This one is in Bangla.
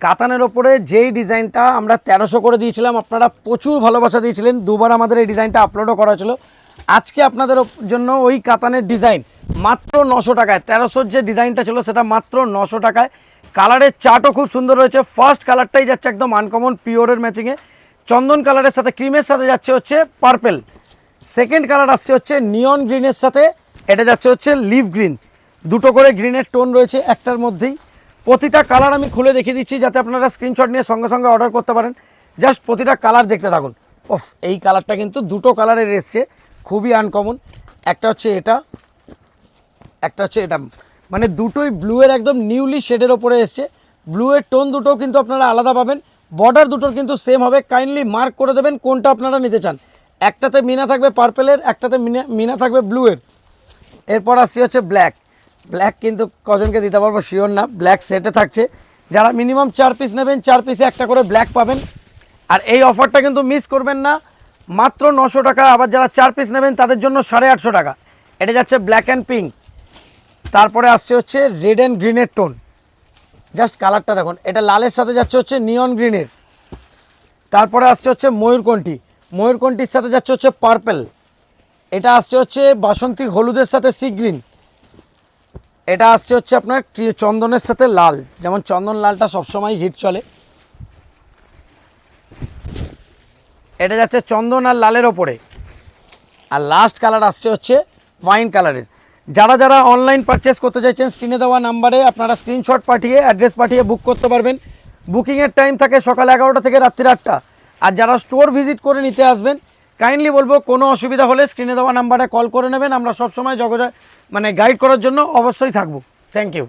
কাতানের ওপরে যেই ডিজাইনটা আমরা 1300 করে দিয়েছিলাম, আপনারা প্রচুর ভালোবাসা দিয়েছিলেন, দুবার আমাদের এই ডিজাইনটা আপলোডও করা ছিল। আজকে আপনাদের জন্য ওই কাতানের ডিজাইন মাত্র 900 টাকায়, 1300 যে ডিজাইনটা ছিল সেটা মাত্র 900 টাকায়। কালারের চার্টও খুব সুন্দর রয়েছে। ফার্স্ট কালারটাই যাচ্ছে একদম আনকমন পিওরের ম্যাচিংয়ে, চন্দন কালারের সাথে ক্রিমের সাথে যাচ্ছে হচ্ছে পার্পেল। সেকেন্ড কালার আসছে হচ্ছে নিয়ন গ্রিনের সাথে, এটা যাচ্ছে হচ্ছে লিভ গ্রিন। দুটো করে গ্রিনের টোন রয়েছে একটার মধ্যেই। প্রতিটা কালার আমি খুলে দেখিয়ে দিচ্ছি যাতে আপনারা স্ক্রিনশট নিয়ে সঙ্গে সঙ্গে অর্ডার করতে পারেন। জাস্ট প্রতিটা কালার দেখতে থাকুন। ওফ, এই কালারটা কিন্তু দুটো কালারের এসছে, খুবই আনকমন। একটা হচ্ছে এটা, একটা হচ্ছে এটা, মানে দুটোই ব্লুয়ের একদম নিউলি শেডের ওপরে এসছে। ব্লুয়ের টোন দুটো কিন্তু আপনারা আলাদা পাবেন, বর্ডার দুটোর কিন্তু সেম হবে। কাইন্ডলি মার্ক করে দেবেন কোনটা আপনারা নিতে চান। একটাতে মিনা থাকবে পার্পেলের, একটাতে মিনা থাকবে ব্লুয়ের। এরপর আসছে হচ্ছে ব্ল্যাক। ব্ল্যাক কিন্তু কজনকে দিতে পারবো শিওর না, ব্ল্যাক সেটে থাকছে। যারা মিনিমাম 4 পিস নেবেন 4 পিসে একটা করে ব্ল্যাক পাবেন। আর এই অফারটা কিন্তু মিস করবেন না, মাত্র 900 টাকা। আবার যারা 4 পিস নেবেন তাদের জন্য 850 টাকা। এটা যাচ্ছে ব্ল্যাক অ্যান্ড পিঙ্ক। তারপরে আসছে হচ্ছে রেড অ্যান্ড গ্রিনের টোন, জাস্ট কালারটা দেখুন। এটা লালের সাথে যাচ্ছে হচ্ছে নিয়ন গ্রিনের। তারপরে আসছে হচ্ছে ময়ূরকণ্ঠী, ময়ূরকণ্ঠীর সাথে যাচ্ছে হচ্ছে পার্পেল। এটা আসছে হচ্ছে বাসন্তী হলুদের সাথে সি গ্রিন। এটা আসছে হচ্ছে আপনার চন্দনের সাথে লাল, যেমন চন্দন লালটা সবসময় হিট চলে। এটা যাচ্ছে চন্দন আর লালের ওপরে। আর লাস্ট কালার আসছে হচ্ছে ওয়াইন কালারের। যারা যারা অনলাইন পারচেস করতে চাইছেন স্ক্রিনে দেওয়া নাম্বারে আপনারা স্ক্রিনশট পাঠিয়ে অ্যাড্রেস পাঠিয়ে বুক করতে পারবেন। বুকিংয়ের টাইম থাকে সকাল 11টা থেকে রাত্রি 8টা। আর যারা স্টোর ভিজিট করে নিতে আসবেন কাইন্ডলি বলবো কোনো অসুবিধা হলে স্ক্রিনে দেওয়া নাম্বারে কল করে নেবেন। আমরা সবসময় গাইড করার জন্য অবশ্যই থাকবো। Thank you.